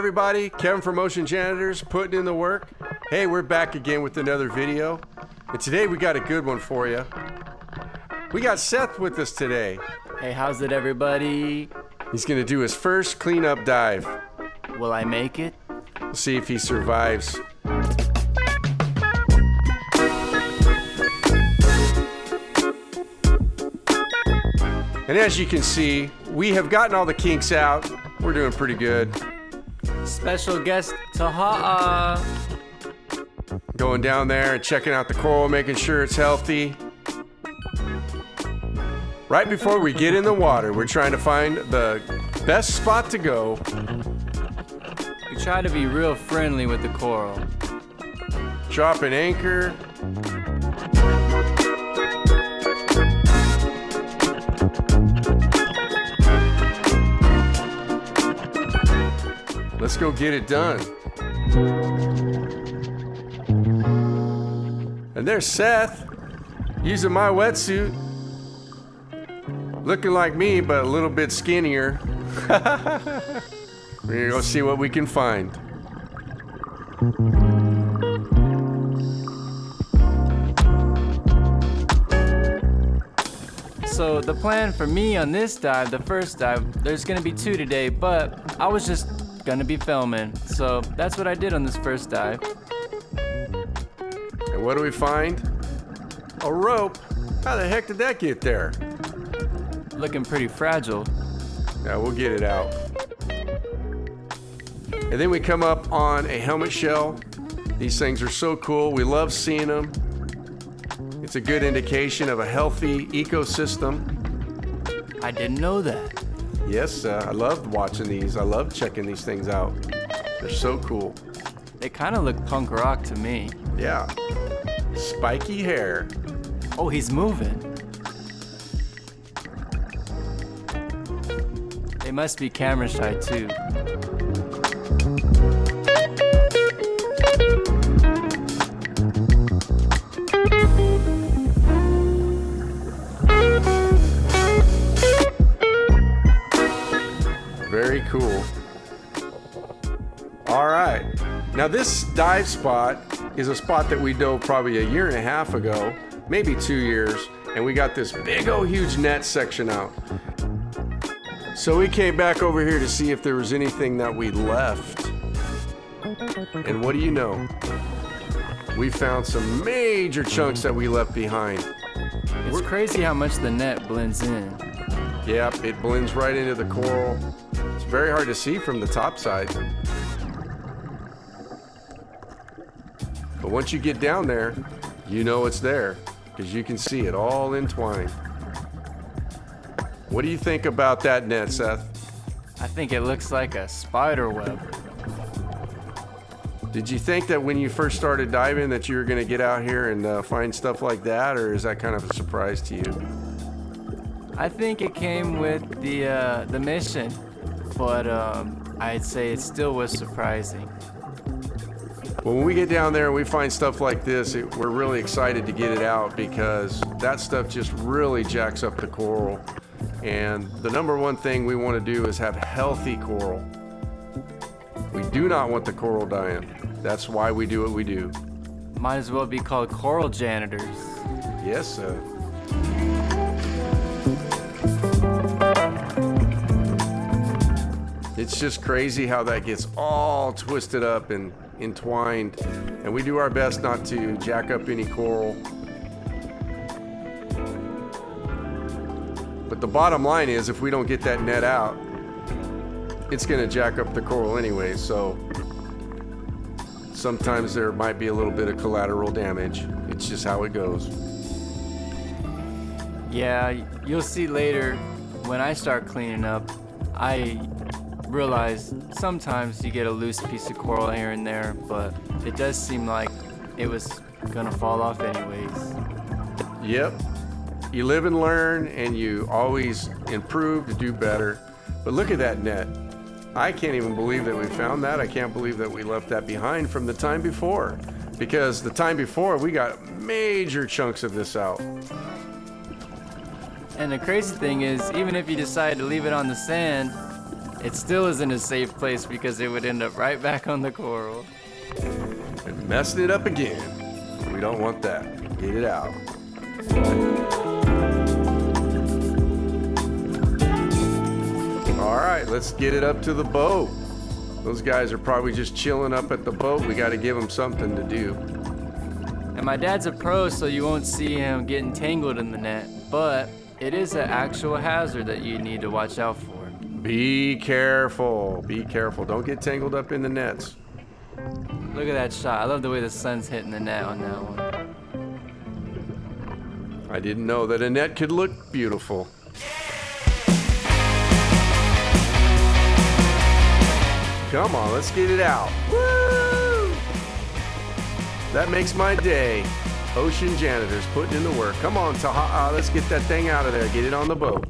everybody, Kevin from Ocean Janitors, putting in the work. Hey, we're back again with another video, and today we got a good one for you. We got Seth with us today. Hey, how's it, everybody? He's gonna do his first cleanup dive. Will I make it? We'll see if he survives. And as you can see, we have gotten all the kinks out. We're doing pretty good. Special guest Taha'a. Going down there and checking out the coral, making sure it's healthy. Right before we get in the water, we're trying to find the best spot to go. We try to be real friendly with the coral. Drop an anchor. Let's go get it done. And there's Seth, using my wetsuit. Looking like me, but a little bit skinnier. We're gonna go see what we can find. So the plan for me on this dive, the first dive, there's gonna be 2 today, but I was just gonna be filming. So that's what I did on this first dive. And what do we find? A rope. How the heck did that get there? Looking pretty fragile. Yeah, we'll get it out. And then we come up on a helmet shell. These things are so cool. We love seeing them. It's a good indication of a healthy ecosystem. I didn't know that. Yes, I love watching these. I love checking these things out. They're so cool. They kind of look punk rock to me. Yeah. Spiky hair. Oh, he's moving. They must be camera shy too. Very cool. All right. Now this dive spot is a spot that we dove probably a year and a half ago, maybe 2 years, and we got this big old huge net section out. So we came back over here to see if there was anything that we left. And what do you know? We found some major chunks that we left behind. It's crazy how much the net blends in. Yep, it blends right into the coral. It's very hard to see from the top side. But once you get down there, you know it's there because you can see it all entwined. What do you think about that net, Seth? I think it looks like a spider web. Did you think that when you first started diving that you were going to get out here and find stuff like that, or is that kind of a surprise to you? I think it came with the mission, but I'd say it still was surprising. Well, when we get down there and we find stuff like this, we're really excited to get it out because that stuff just really jacks up the coral. And the number one thing we want to do is have healthy coral. We do not want the coral dying. That's why we do what we do. Might as well be called coral janitors. Yes, sir. It's just crazy how that gets all twisted up and entwined, and we do our best not to jack up any coral. But the bottom line is, if we don't get that net out, it's going to jack up the coral anyway, so sometimes there might be a little bit of collateral damage. It's just how it goes. Yeah, you'll see later when I start cleaning up, I realize sometimes you get a loose piece of coral here and there, but it does seem like it was gonna fall off anyways. Yep. You live and learn, and you always improve to do better. But look at that net. I can't even believe that we found that. I can't believe that we left that behind from the time before. Because the time before, we got major chunks of this out. And the crazy thing is, even if you decide to leave it on the sand, it still isn't a safe place because it would end up right back on the coral. And messing it up again. We don't want that. Get it out. All right, let's get it up to the boat. Those guys are probably just chilling up at the boat. We got to give them something to do. And my dad's a pro, so you won't see him getting tangled in the net, but it is an actual hazard that you need to watch out for. Be careful. Be careful. Don't get tangled up in the nets. Look at that shot. I love the way the sun's hitting the net on that one. I didn't know that a net could look beautiful. Come on, let's get it out. Woo! That makes my day. Ocean Janitors putting in the work. Come on, Taha, let's get that thing out of there. Get it on the boat.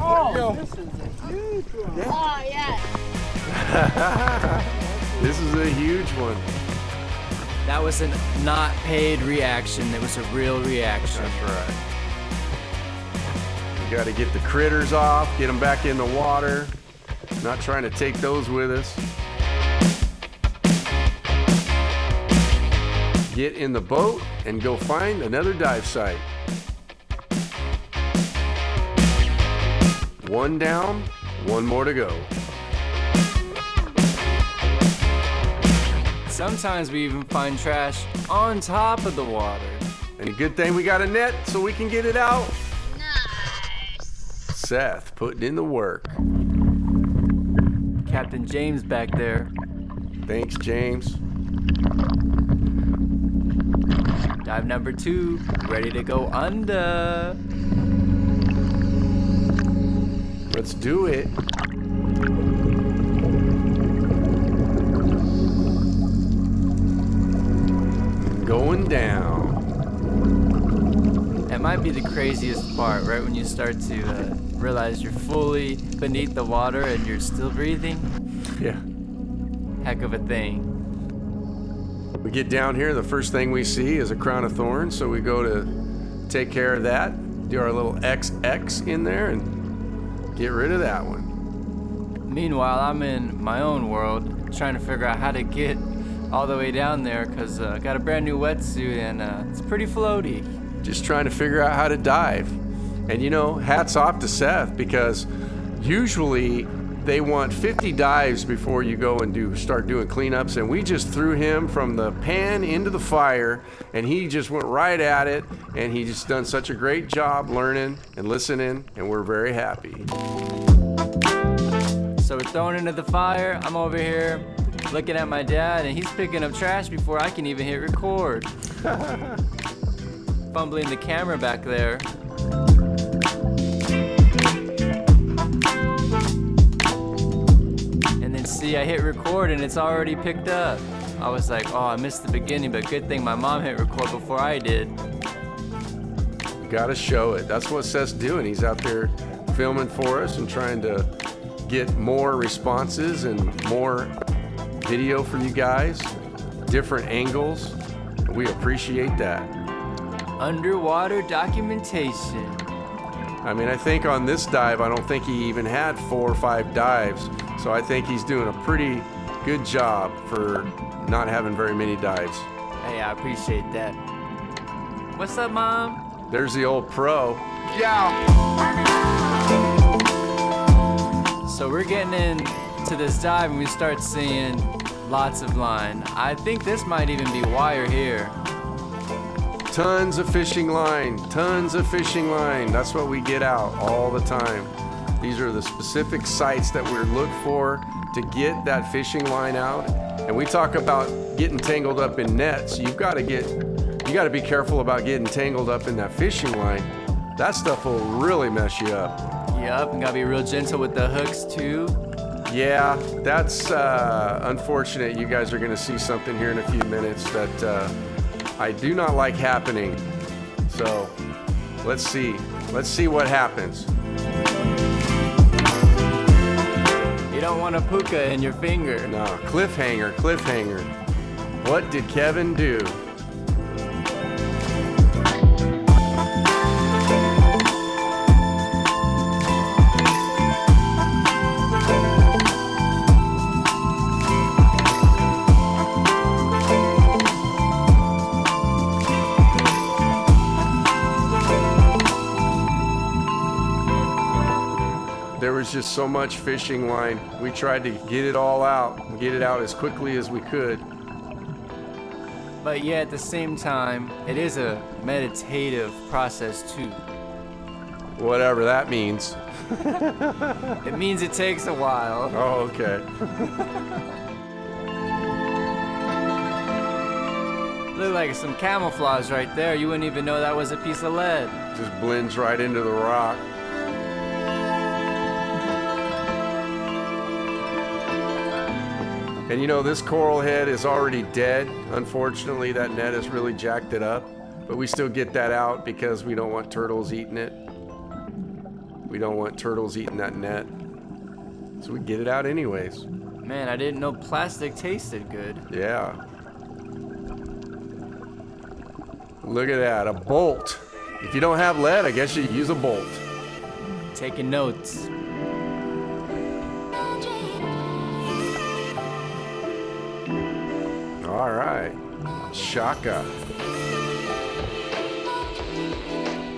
Oh, this is a huge one. Oh, yeah. This is a huge one. That was a not paid reaction. It was a real reaction. That's right. We got to get the critters off, get them back in the water. Not trying to take those with us. Get in the boat and go find another dive site. One down, one more to go. Sometimes we even find trash on top of the water. And a good thing we got a net so we can get it out. Nice. Seth putting in the work. Captain James back there. Thanks, James. Dive number 2, ready to go under. Let's do it. Going down. That might be the craziest part, right when you start to realize you're fully beneath the water and you're still breathing. Yeah. Heck of a thing. We get down here, the first thing we see is a crown of thorns, so we go to take care of that, do our little XX in there, and get rid of that one. Meanwhile, I'm in my own world, trying to figure out how to get all the way down there, because I got a brand new wetsuit and it's pretty floaty. Just trying to figure out how to dive. And you know, hats off to Seth, because usually they want 50 dives before you go and start doing cleanups, and we just threw him from the pan into the fire, and he just went right at it, and he just done such a great job learning and listening, and we're very happy. So we're thrown into the fire. I'm over here looking at my dad, and he's picking up trash before I can even hit record. Fumbling the camera back there. And then see, I hit record and it's already picked up. I was like, oh, I missed the beginning, but good thing my mom hit record before I did. Gotta show it. That's what Seth's doing. He's out there filming for us and trying to get more responses and more video for you guys, different angles. We appreciate that. Underwater documentation. I mean, I think on this dive, I don't think he even had 4 or 5 dives. So I think he's doing a pretty good job for not having very many dives. Hey, I appreciate that. What's up, Mom? There's the old pro. Yeah. So we're getting into this dive and we start seeing lots of line. I think this might even be wire here. Tons of fishing line, tons of fishing line. That's what we get out all the time. These are the specific sites that we look for to get that fishing line out. And we talk about getting tangled up in nets. You got to be careful about getting tangled up in that fishing line. That stuff will really mess you up. Yup, and gotta be real gentle with the hooks too. Yeah, that's unfortunate. You guys are gonna see something here in a few minutes that I do not like happening. So let's see what happens. You don't want a puka in your finger. No, cliffhanger. What did Kevin do? was just so much fishing line. We tried to get it all out, get it out as quickly as we could. But yet at the same time, it is a meditative process too. Whatever that means. It means it takes a while. Oh, okay. Look like some camouflage right there. You wouldn't even know that was a piece of lead. Just blends right into the rock. And you know, this coral head is already dead. Unfortunately, that net has really jacked it up. But we still get that out because we don't want turtles eating it. We don't want turtles eating that net. So we get it out anyways. Man, I didn't know plastic tasted good. Yeah. Look at that, a bolt. If you don't have lead, I guess you use a bolt. Taking notes. All right, Shaka.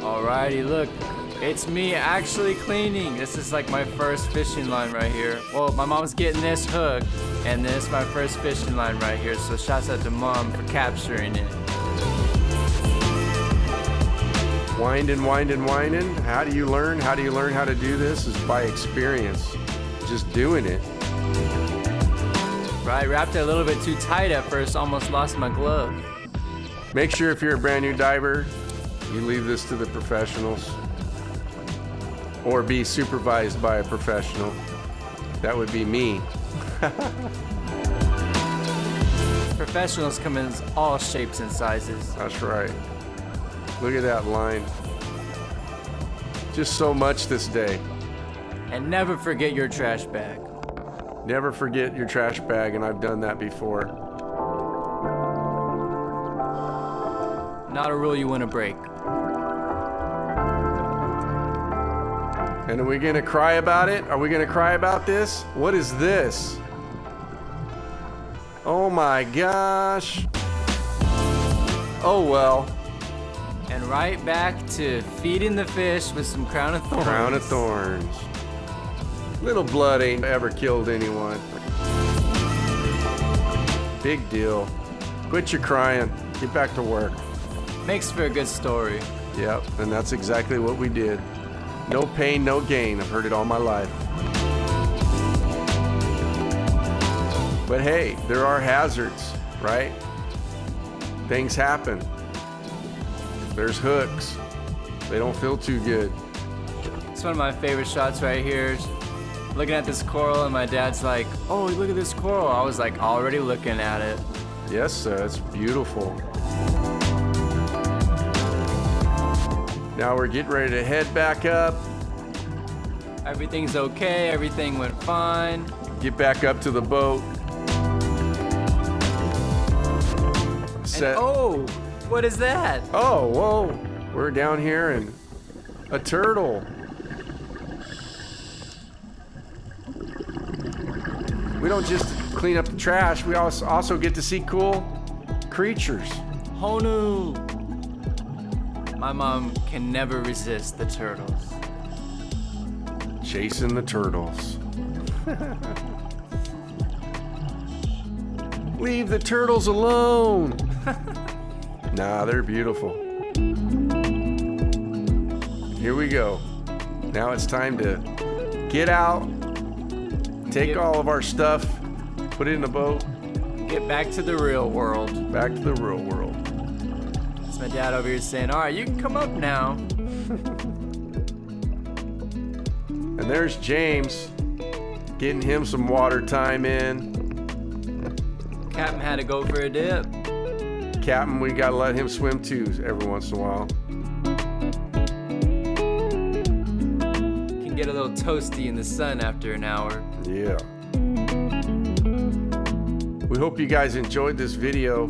Alrighty, look. It's me actually cleaning. This is like my first fishing line right here. Well, my mom's getting this hook, and this is my first fishing line right here. So shouts out to Mom for capturing it. Winding, winding, winding. How do you learn? How do you learn how to do this? Is by experience. Just doing it. Right, wrapped it a little bit too tight at first, almost lost my glove. Make sure if you're a brand new diver, you leave this to the professionals. Or be supervised by a professional. That would be me. Professionals come in all shapes and sizes. That's right. Look at that line. Just so much this day. And never forget your trash bag. Never forget your trash bag, and I've done that before. Not a rule you want to break. And are we gonna cry about it? Are we gonna cry about this? What is this? Oh my gosh. Oh well. And right back to feeding the fish with some crown of thorns. Crown of thorns. Little blood ain't ever killed anyone. Big deal. Quit your crying. Get back to work. Makes for a good story. Yep, and that's exactly what we did. No pain, no gain. I've heard it all my life. But hey, there are hazards, right? Things happen. There's hooks. They don't feel too good. It's one of my favorite shots right here. Looking at this coral, and my dad's like, "Oh, look at this coral." I was like already looking at it. Yes, sir. It's beautiful. Now we're getting ready to head back up. Everything's okay. Everything went fine. Get back up to the boat. And, oh, what is that? Oh, whoa. We're down here and a turtle. We don't just clean up the trash. We also get to see cool creatures. Honu. My mom can never resist the turtles. Chasing the turtles. Leave the turtles alone. Nah, they're beautiful. Here we go. Now it's time to get out, take all of our stuff, put it in the boat. Get back to the real world. Back to the real world. It's my dad over here saying, "All right, you can come up now." And there's James, getting him some water time in. Captain had to go for a dip. Captain, we gotta let him swim too every once in a while. Can get a little toasty in the sun after an hour. Yeah. We hope you guys enjoyed this video.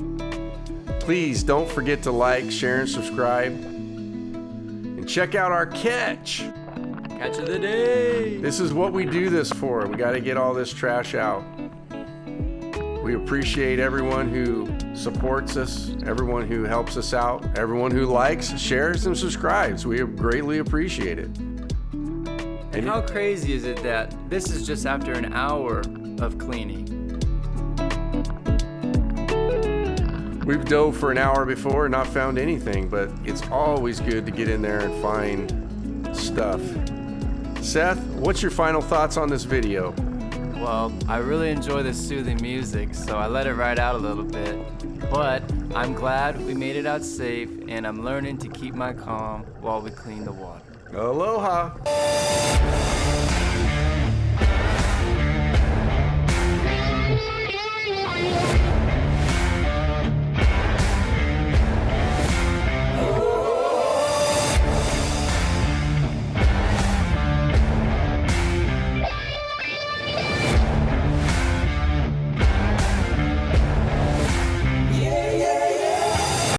Please don't forget to like, share, and subscribe. And check out our catch. Catch of the day. This is what we do this for. We got to get all this trash out. We appreciate everyone who supports us, everyone who helps us out, everyone who likes, shares, and subscribes. We greatly appreciate it. And how crazy is it that this is just after an hour of cleaning? We've dove for an hour before and not found anything, but it's always good to get in there and find stuff. Seth, what's your final thoughts on this video? Well, I really enjoy the soothing music, so I let it ride out a little bit. But I'm glad we made it out safe, and I'm learning to keep my calm while we clean the water. Aloha!